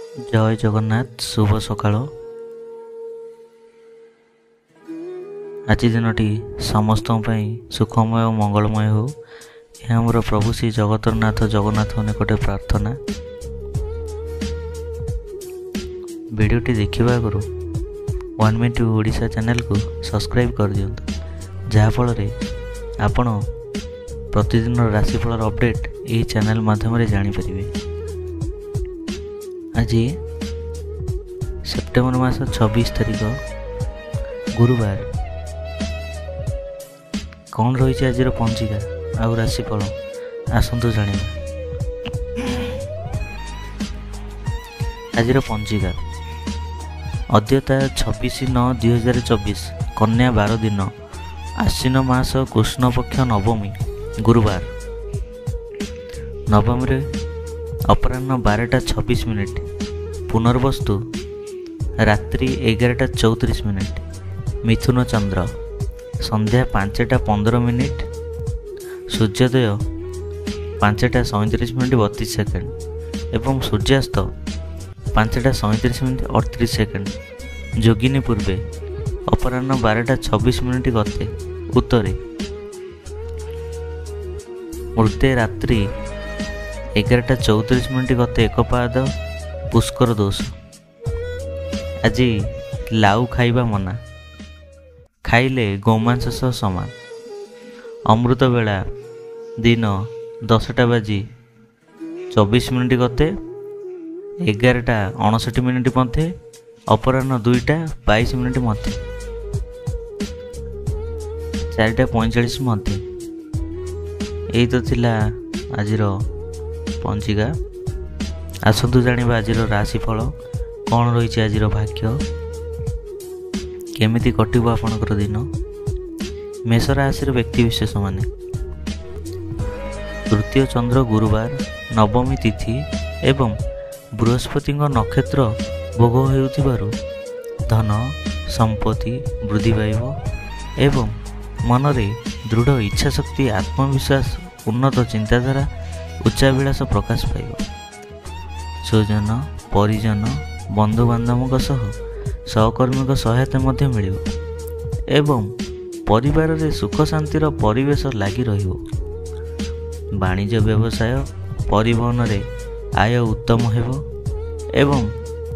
जय जगन्नाथ शुभ सकाळ। आज दिनटी समस्त सुखमय और मंगलमय हो यह आमर प्रभु श्री जगतरनाथ जगन्नाथ निकटे प्रार्थना। वीडियोटी देखा आगु 1 मिनट ओडिशा चैनल को सब्सक्राइब कर दियंतु जहाँफल आपण प्रतिदिन राशिफल अपडेट यही चैनल माध्यम जानीपर। आज सेप्टेम्बर मास 26 तारिख गुरुवार। कौन रही आज पंचिका आउ राशिफल आसतु जाना। आज पंचिका अद्यता 26/9/2024 कन्या 12 दिन आश्विन मास कृष्ण पक्ष नवमी गुरुवार। नवमी अपराह्न 12:26 पुनर्वस्तु रात्रि 11:34 मिथुन चंद्र संध्या 5:15 सूर्योदय 5:37 32 सेकेंड एवं सूर्यास्त 5:37 38 सेकेंड। जोगिनी पूर्वे अपराह्न 12:26 गते उत्तरे मृते रात्रि 11:34 गते एकपाद पुष्कर दोष। आज लाउ खाइबा मना खाइले गोमांस सह समान। अमृत बेला दिन 10:24 गते 11:59 मध्य अपराह्न 2:22 मध्य 4:45 मध्य। यही तो थिला आजिर पंचिका। आसतु जानिबा आजिर राशिफल कौन रही आजिर भाग्य केमिति कटिबो आपनकर दिन। मेष राशि व्यक्ति विशेष माने तृतीय चंद्र गुरुवार नवमी तिथि एवं बृहस्पति नक्षत्र भोग होउथिबारु धन संपत्ति वृद्धि पाइब एवं मनरे दृढ़ इच्छा शक्ति आत्मविश्वास उन्नत चिंताधारा उच्चाभिलाष प्रकाश पाइब। स्वजन परिजन बंधुबांधव सहकर्मी सहायता मिल एवं परिवार रे सुख शांतिर परिवेश लगी वाणिज्य व्यवसाय परिवहन रे आय उत्तम हेब एवं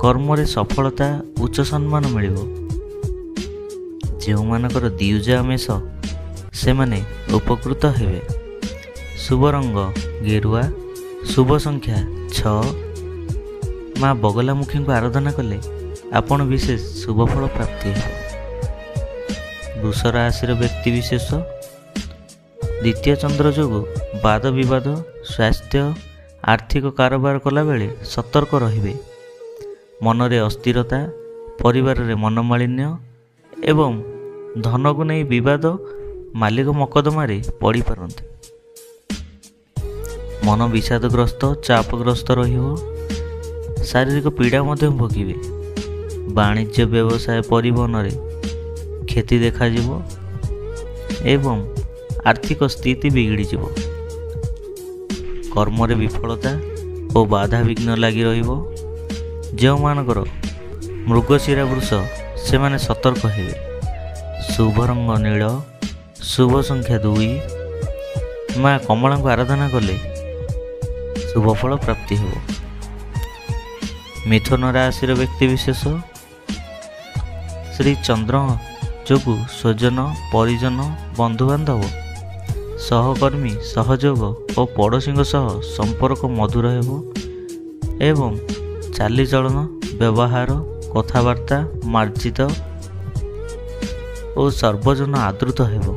कर्म रे सफलता उच्च सम्मान मिल। जो मानकर दियुजा मेष से माने उपकृत हेबे। शुभ रंग गेरुआ शुभ संख्या 6। माँ बगलामुखी को आराधना कले आपण विशेष शुभ फल प्राप्ति है। वृष राशि व्यक्ति विशेष द्वितीय चंद्र जोगु वाद विवाद स्वास्थ्य आर्थिक कारोबार कला बेले सतर्क रहिबे। मनरे अस्थिरता परिवार रे मनमालिन्य एवं धन को नहीं विवाद मालिक मकदमा पड़ी पारते। मन विषादग्रस्त चापग्रस्त रहिबो। शारीरिक पीड़ा भोगिबे। वाणिज्य व्यवसाय परिवहन रे क्षति देखा जिवो एवं आर्थिक स्थिति बिगड़ी जिवो। कर्म रे विफलता और बाधा विघ्न लगी रहिबो। जो मानकर मृगशिरा वृष से माने सतर्क हेबे। शुभ रंग नील शुभ संख्या 2। माँ कमला को आराधना कले शुभ फल प्राप्ति हो। मिथुन राशि व्यक्ति विशेष श्री चंद्र जोगु स्वजन परिजन बंधुबांधव सहकर्मी सहयोग और पड़ोशी सह संपर्क मधुर हेब एवं चालीचलन व्यवहार कथबार्ता मार्जित और सर्वजन आदृत हेब।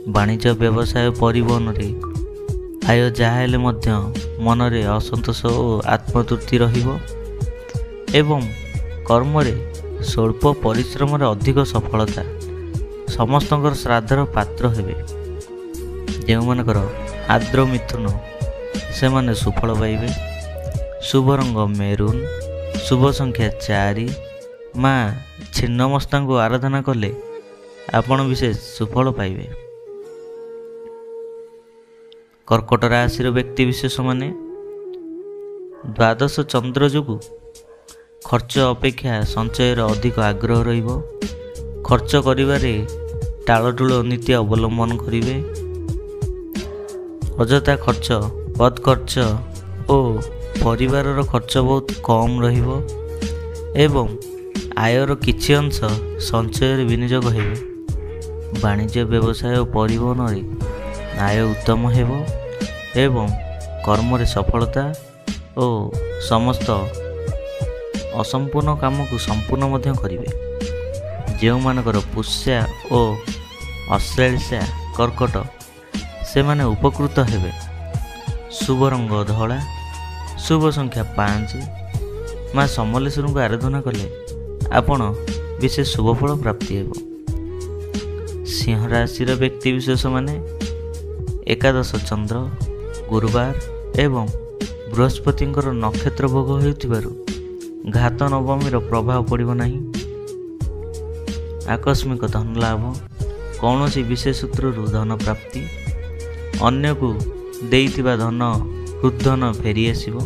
वाणिज्य व्यवसाय परिवहन रे आय जाहेले मध्य मनरे असंतोष और आत्मतृप्ति रहिबो एवं कर्म रे स्वल्प परिश्रम रे अधिक सफलता। समस्तଙ୍କର श्राद्धर पात्र हेबे। जो मानकर आद्र मिथुन से माने सुफल पाइबे। शुभ रंग मेरून शुभ संख्या 4। माँ छिन्नमस्ता को आराधना कले आपण विशेष सुफल पाइबे। कर्कट राशि व्यक्ति विशेष माने ଦ୍ୱାଦଶ ଚନ୍ଦ୍ର ଯୋଗୁଁ ଖର୍ଚ୍ଚ ଅପେକ୍ଷା ସଞ୍ଚୟର ଅଧିକ ଆଗ୍ରହ ରହିବ। ଖର୍ଚ୍ଚ କରିବାରେ ଟାଳଟୁଳ ନୀତି ଅବଲମ୍ବନ କରିବେ। ଅଯଥା ଖର୍ଚ୍ଚ, ବଦ ଖର୍ଚ୍ଚ ଓ ପରିବାରର ଖର୍ଚ୍ଚ ବହୁତ କମ୍ ରହିବ ଏବଂ ଆୟର କିଛି ଅଂଶ ସଞ୍ଚୟରେ ବିନିଯୋଗ ହେବେ। ବାଣିଜ୍ୟ, ବ୍ୟବସାୟ ଓ ପରିବହନରେ ଆୟ ଉତ୍ତମ ହେବ ଏବଂ କର୍ମରେ ସଫଳତା ଓ ସମସ୍ତ ଅସମ୍ପୂର୍ଣ୍ଣ କାମକୁ ସମ୍ପୂର୍ଣ୍ଣ ମଧ୍ୟ କରିବେ। ଯେଉଁମାନଙ୍କର ପୁଷ୍ୟା ଓ ଅଶ୍ଳେଷା କର୍କଟ, ସେମାନେ ଉପକୃତ ହେବେ। ଶୁଭ ରଙ୍ଗ ଧଳା, ଶୁଭ ସଂଖ୍ୟା 5। ମା ସମଲେଶ୍ୱରୀଙ୍କୁ ଆରାଧନା କଲେ ଆପଣ ବିଶେଷ ଶୁଭଫଳ ପ୍ରାପ୍ତି ହେବ। ସିଂହ ରାଶିର ବ୍ୟକ୍ତିବିଶେଷମାନେ ଏକାଦଶ ଚନ୍ଦ୍ର, ଗୁରୁବାର ଏବଂ ବୃହସ୍ପତିଙ୍କର ନକ୍ଷତ୍ର ଭୋଗ ହେଉଥିବାରୁ ଘାତ ନବମୀର ପ୍ରଭାବ ପଡ଼ିବ ନାହିଁ। ଆକସ୍ମିକ ଧନ ଲାଭ, କୌଣସି ବିଶେଷ ସୂତ୍ରରୁ ଧନ ପ୍ରାପ୍ତି, ଅନ୍ୟକୁ ଦେଇଥିବା ଧନ ହୃଦ୍ଧନ ଫେରିଆସିବ।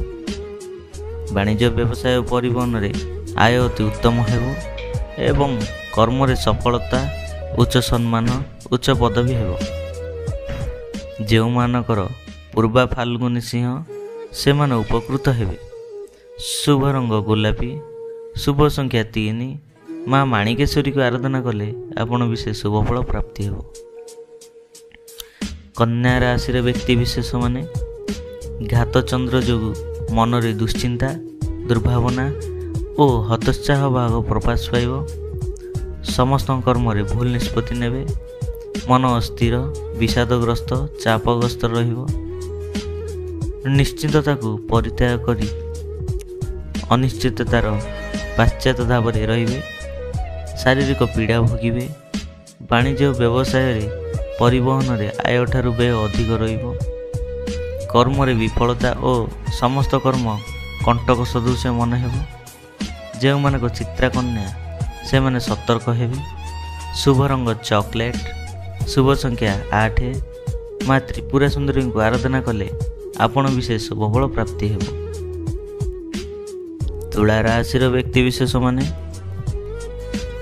ବାଣିଜ୍ୟ, ବ୍ୟବସାୟ ଓ ପରିବହନରେ ଆୟ ଅତି ଉତ୍ତମ ହେବ ଏବଂ କର୍ମରେ ସଫଳତା, ଉଚ୍ଚ ସମ୍ମାନ, ଉଚ୍ଚ ପଦବୀ ହେବ। ଯେଉଁମାନଙ୍କର ପୂର୍ବା ଫାଲ୍ଗୁନୀ ସିଂହ, ସେମାନେ ଉପକୃତ ହେବେ। ଶୁଭ ରଙ୍ଗ ଗୋଲାପୀ, ଶୁଭ ସଂଖ୍ୟା 3। ମା ମାଣିକେଶ୍ୱରୀକୁ ଆରାଧନା କଲେ ଆପଣ ବିଶେଷ ଶୁଭଫଳ ପ୍ରାପ୍ତି ହେବ। କନ୍ୟା ରାଶିର ବ୍ୟକ୍ତିବିଶେଷମାନେ ଘାତ ଚନ୍ଦ୍ର ଯୋଗୁଁ ମନରେ ଦୁଶ୍ଚିନ୍ତା, ଦୁର୍ଭାବନା ଓ ହତୋତ୍ସାହ ଭାବ ପ୍ରକାଶ ପାଇବ। ସମସ୍ତ କର୍ମରେ ଭୁଲ ନିଷ୍ପତ୍ତି ନେବେ। ମନ ଅସ୍ଥିର, ବିଷାଦଗ୍ରସ୍ତ, ଚାପଗ୍ରସ୍ତ ରହିବ। ନିଶ୍ଚିତତାକୁ ପରିତ୍ୟାଗ କରି ଅନିଶ୍ଚିତତାର ପାଶ୍ଚାତ୍ୟ ଧାବରେ ରହିବେ। ଶାରୀରିକ ପୀଡ଼ା ଭୋଗିବେ। ବାଣିଜ୍ୟ, ବ୍ୟବସାୟରେ, ପରିବହନରେ ଆୟଠାରୁ ବ୍ୟୟ ଅଧିକ ରହିବ। କର୍ମରେ ବିଫଳତା ଓ ସମସ୍ତ କର୍ମ କଣ୍ଟକ ସଦୃଶ ମନେ ହେବ। ଯେଉଁମାନଙ୍କ ଚିତ୍ରାକନ୍ୟା, ସେମାନେ ସତର୍କ ହେବେ। ଶୁଭ ରଙ୍ଗ ଚକୋଲେଟ୍, ଶୁଭ ସଂଖ୍ୟା 8। ମା ତ୍ରିପୁରା ସୁନ୍ଦରୀଙ୍କୁ ଆରାଧନା କଲେ ଆପଣ ବିଶେଷ ଶୁଭଫଳ ପ୍ରାପ୍ତି ହେବ। ତୁଳା ରାଶିର ବ୍ୟକ୍ତିବିଶେଷମାନେ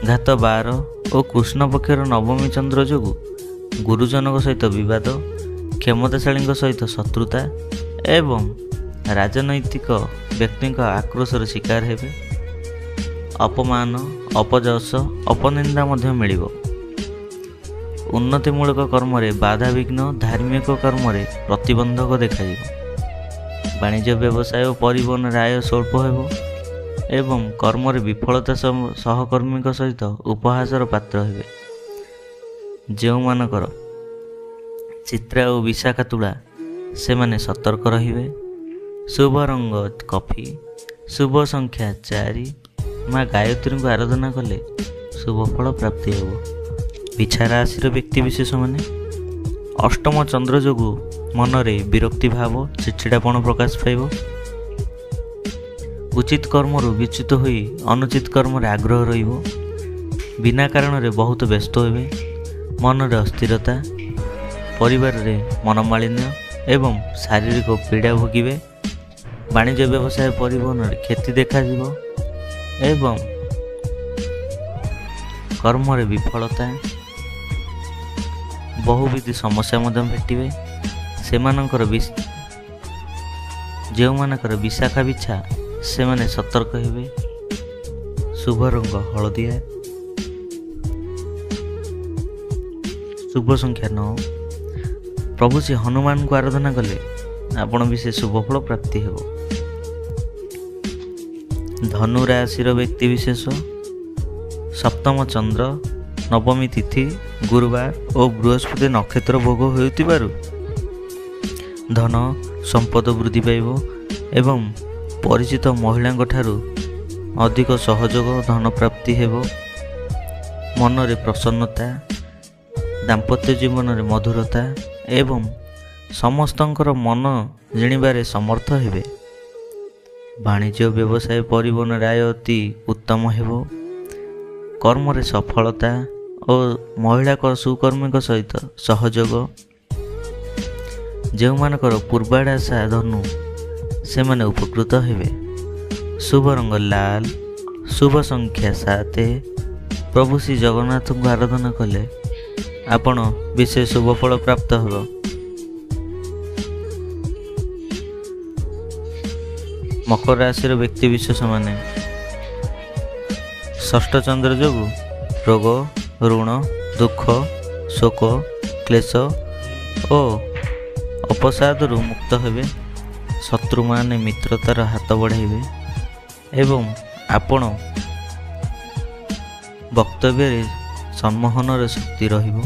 ଘାତ 12 ଓ କୃଷ୍ଣ ପକ୍ଷର ନବମୀ ଚନ୍ଦ୍ର ଯୋଗୁଁ ଗୁରୁଜନଙ୍କ ସହିତ ବିବାଦ, କ୍ଷମତାଶାଳୀଙ୍କ ସହିତ ଶତ୍ରୁତା ଏବଂ ରାଜନୈତିକ ବ୍ୟକ୍ତିଙ୍କ ଆକ୍ରୋଶର ଶିକାର ହେବେ। ଅପମାନ, ଅପଯଶ, ଅପନିନ୍ଦା ମଧ୍ୟ ମିଳିବ। ଉନ୍ନତିମୂଳକ କର୍ମରେ ବାଧାବିଘ୍ନ, ଧାର୍ମିକ କର୍ମରେ ପ୍ରତିବନ୍ଧକ ଦେଖାଯିବ। ବାଣିଜ୍ୟ, ବ୍ୟବସାୟ ଓ ପରିବହନରେ ଆୟ ସ୍ୱଳ୍ପ ହେବ ଏବଂ କର୍ମରେ ବିଫଳତା ସହକର୍ମୀଙ୍କ ସହିତ ଉପହାସର ପାତ୍ର ହେବେ। ଯେଉଁମାନଙ୍କର ଚିତ୍ରା ଓ ବିଶାଖା ତୁଳା, ସେମାନେ ସତର୍କ ରହିବେ। ଶୁଭ ରଙ୍ଗ କଫି, ଶୁଭ ସଂଖ୍ୟା 4। ମା ଗାୟତ୍ରୀଙ୍କୁ ଆରାଧନା କଲେ ଶୁଭଫଳ ପ୍ରାପ୍ତି ହେବ। ବିଛା ରାଶିର ବ୍ୟକ୍ତିବିଶେଷମାନେ ଅଷ୍ଟମ ଚନ୍ଦ୍ର ଯୋଗୁଁ ମନରେ ବିରକ୍ତି ଭାବ, ଚିଡ଼ିଚିଡ଼ାପଣ ପ୍ରକାଶ ପାଇବ। ଉଚିତ କର୍ମରୁ ବିଚ୍ୟୁତ ହୋଇ ଅନୁଚିତ କର୍ମରେ ଆଗ୍ରହ ରହିବ। ବିନା କାରଣରେ ବହୁତ ବ୍ୟସ୍ତ ହେବେ। ମନରେ ଅସ୍ଥିରତା, ପରିବାରରେ ମନମାଳିନ୍ୟ ଏବଂ ଶାରୀରିକ ପୀଡ଼ା ଭୋଗିବେ। ବାଣିଜ୍ୟ, ବ୍ୟବସାୟ, ପରିବହନରେ କ୍ଷତି ଦେଖାଯିବ ଏବଂ କର୍ମରେ ବିଫଳତା, ବହୁବିଧ ସମସ୍ୟା ମଧ୍ୟ ଭେଟିବେ। ଯେଉଁମାନଙ୍କର ବିଶାଖା ବିଛା, ସେମାନେ ସତର୍କ ହେବେ। ଶୁଭ ରଙ୍ଗ ହଳଦିଆ, ଶୁଭ ସଂଖ୍ୟା 9। ପ୍ରଭୁ ଶ୍ରୀ ହନୁମାନଙ୍କୁ ଆରାଧନା କଲେ ଆପଣ ବିଶେଷ ଶୁଭଫଳ ପ୍ରାପ୍ତି ହେବ। ଧନୁ ରାଶିର ବ୍ୟକ୍ତିବିଶେଷ ସପ୍ତମ ଚନ୍ଦ୍ର, ନବମୀ ତିଥି, ଗୁରୁବାର ଓ ବୃହସ୍ପତି ନକ୍ଷତ୍ର ଭୋଗ ହେଉଥିବାରୁ ଧନ ସମ୍ପଦ ବୃଦ୍ଧି ପାଇବ ଏବଂ ପରିଚିତ ମହିଳାଙ୍କ ଠାରୁ ଅଧିକ ସହଯୋଗ, ଧନ ପ୍ରାପ୍ତି ହେବ। ମନରେ ପ୍ରସନ୍ନତା, ଦାମ୍ପତ୍ୟ ଜୀବନରେ ମଧୁରତା ଏବଂ ସମସ୍ତଙ୍କର ମନ ଜିଣିବାରେ ସମର୍ଥ ହେବେ। ବାଣିଜ୍ୟ, ବ୍ୟବସାୟ, ପରିବହନରେ ଆୟ ଅତି ଉତ୍ତମ ହେବ। କର୍ମରେ ସଫଳତା ଓ ମହିଳା ସୁକର୍ମୀଙ୍କ ସହିତ ସହଯୋଗ। ଯେଉଁମାନଙ୍କର ପୂର୍ବାଡ଼ାସା ଧନୁ, ସେମାନେ ଉପକୃତ ହେବେ। ଶୁଭ ରଙ୍ଗ ଲାଲ, ଶୁଭ ସଂଖ୍ୟା 7। ପ୍ରଭୁ ଶ୍ରୀ ଜଗନ୍ନାଥଙ୍କୁ ଆରାଧନା କଲେ ଆପଣ ବିଶେଷ ଶୁଭ ଫଳ ପ୍ରାପ୍ତ ହେବ। ମକର ରାଶିର ବ୍ୟକ୍ତିବିଶେଷମାନେ ଷଷ୍ଠ ଚନ୍ଦ୍ର ଯୋଗୁଁ ରୋଗ, ଋଣ, ଦୁଃଖ, ଶୋକ, କ୍ଲେଶ ଓ ଅପସାଦରୁ ମୁକ୍ତ ହେବେ। ଶତ୍ରୁମାନେ ମିତ୍ରତାର ହାତ ବଢ଼ାଇବେ ଏବଂ ଆପଣ ବକ୍ତବ୍ୟରେ ସମ୍ମୋହନର ଶକ୍ତି ରହିବ।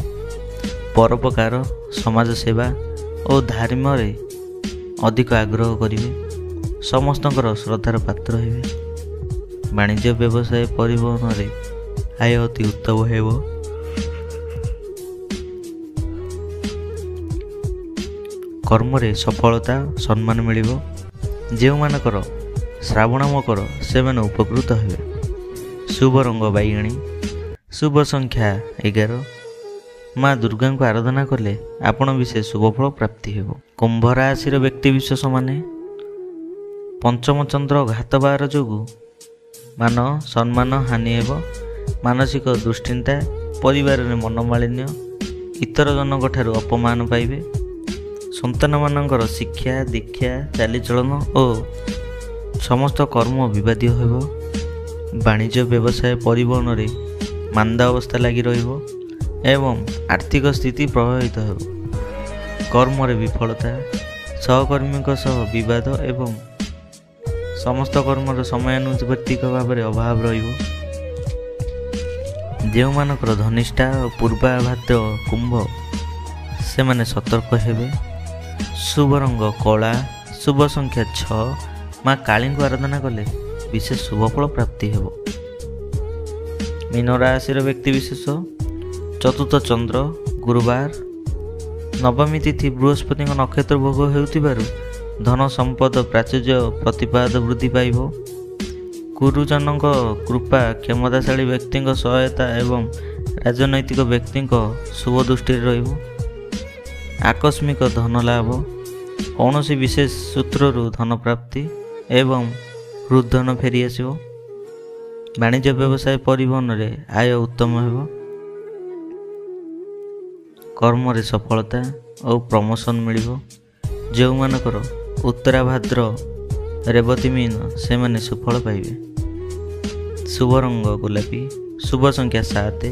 ପରୋପକାର, ସମାଜ ସେବା ଓ ଧର୍ମରେ ଅଧିକ ଆଗ୍ରହ କରିବେ। ସମସ୍ତଙ୍କର ଶ୍ରଦ୍ଧାର ପାତ୍ର ହେବେ। ବାଣିଜ୍ୟ, ବ୍ୟବସାୟ, ପରିବହନରେ ଆୟ ଅତି ଉତ୍ତମ ହେବ। କର୍ମରେ ସଫଳତା, ସମ୍ମାନ ମିଳିବ। ଯେଉଁମାନଙ୍କର ଶ୍ରାବଣ ମକର ସେମାନେ ଉପକୃତ ହେବେ। ଶୁଭ ରଙ୍ଗ ବାଇଗଣୀ, ଶୁଭ ସଂଖ୍ୟା 11। ମା ଦୁର୍ଗାଙ୍କୁ ଆରାଧନା କଲେ ଆପଣ ବିଶେଷ ଶୁଭଫଳ ପ୍ରାପ୍ତି ହେବ। କୁମ୍ଭ ରାଶିର ବ୍ୟକ୍ତିବିଶେଷମାନେ ପଞ୍ଚମ ଚନ୍ଦ୍ର ଘାତବାର ଯୋଗୁଁ ମାନ ସମ୍ମାନ ହାନି ହେବ। ମାନସିକ ଦୁଶ୍ଚିନ୍ତା, ପରିବାରରେ ମନମାଳିନ୍ୟ, ଇତର ଜଣଙ୍କ ଠାରୁ ଅପମାନ ପାଇବେ। ସନ୍ତାନମାନଙ୍କର ଶିକ୍ଷା, ଦୀକ୍ଷା, ଚାଲିଚଳନ ଓ ସମସ୍ତ କର୍ମ ବିବାଦୀୟ ହେବ। ବାଣିଜ୍ୟ, ବ୍ୟବସାୟ, ପରିବହନରେ ମାନ୍ଦା ଅବସ୍ଥା ଲାଗି ରହିବ ଏବଂ ଆର୍ଥିକ ସ୍ଥିତି ପ୍ରଭାବିତ ହେବ। କର୍ମରେ ବିଫଳତା, ସହକର୍ମୀଙ୍କ ସହ ବିବାଦ ଏବଂ ସମସ୍ତ କର୍ମର ସମୟାନୁବର୍ତ୍ତିକ ଭାବରେ ଅଭାବ ରହିବ। ଯେଉଁମାନଙ୍କର ଧନିଷ୍ଠା ଓ ପୂର୍ବାଭାଦ୍ର କୁମ୍ଭ ସେମାନେ ସତର୍କ ହେବେ। ଶୁଭ ରଙ୍ଗ କଳା, ଶୁଭ ସଂଖ୍ୟା 6। ମା କାଳୀଙ୍କୁ ଆରାଧନା କଲେ ବିଶେଷ ଶୁଭଫଳ ପ୍ରାପ୍ତି ହେବ। ମୀନ ରାଶିର ବ୍ୟକ୍ତିବିଶେଷ ଚତୁର୍ଥ ଚନ୍ଦ୍ର ଗୁରୁବାର, ନବମୀ ତିଥି ବୃହସ୍ପତିଙ୍କ ନକ୍ଷତ୍ର ଭୋଗ ହେଉଥିବାରୁ ଧନ ସମ୍ପଦ ପ୍ରାଚୁର୍ଯ୍ୟ ପ୍ରତିପାଦ ବୃଦ୍ଧି ପାଇବ। ଗୁରୁଜନଙ୍କ କୃପା, କ୍ଷମତାଶାଳୀ ବ୍ୟକ୍ତିଙ୍କ ସହାୟତା ଏବଂ ରାଜନୈତିକ ବ୍ୟକ୍ତିଙ୍କ ଶୁଭ ଦୃଷ୍ଟିରେ ରହିବ। ଆକସ୍ମିକ ଧନ ଲାଭ, କୌଣସି ବିଶେଷ ସୂତ୍ରରୁ ଧନ ପ୍ରାପ୍ତି ଏବଂ ହୃଦ୍ଧନ ଫେରିଆସିବ। ବାଣିଜ୍ୟ, ବ୍ୟବସାୟ, ପରିବହନରେ ଆୟ ଉତ୍ତମ ହେବ। କର୍ମରେ ସଫଳତା ଓ ପ୍ରମୋସନ୍ ମିଳିବ। ଯେଉଁମାନଙ୍କର ଉତ୍ତରାଭାଦ୍ର ରେବତୀ ମୀନ ସେମାନେ ସୁଫଳ ପାଇବେ। ଶୁଭ ରଙ୍ଗ ଗୋଲାପୀ, ଶୁଭ ସଂଖ୍ୟା 7।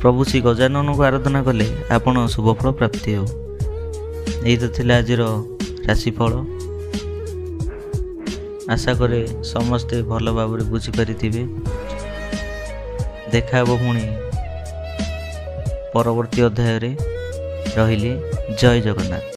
ପ୍ରଭୁ ଶ୍ରୀ ଗଜାନନଙ୍କୁ ଆରାଧନା କଲେ ଆପଣ ଶୁଭଫଳ ପ୍ରାପ୍ତି ହେବ। ଏଇ ତ ଥିଲା ଆଜିର ରାଶିଫଳ। ଆଶା କରେ ସମସ୍ତେ ଭଲ ଭାବରେ ବୁଝିପାରିଥିବେ। ଦେଖା ହେବ ପୁଣି ପରବର୍ତ୍ତୀ ଅଧ୍ୟାୟରେ। ରହିଲି, ଜୟ ଜଗନ୍ନାଥ।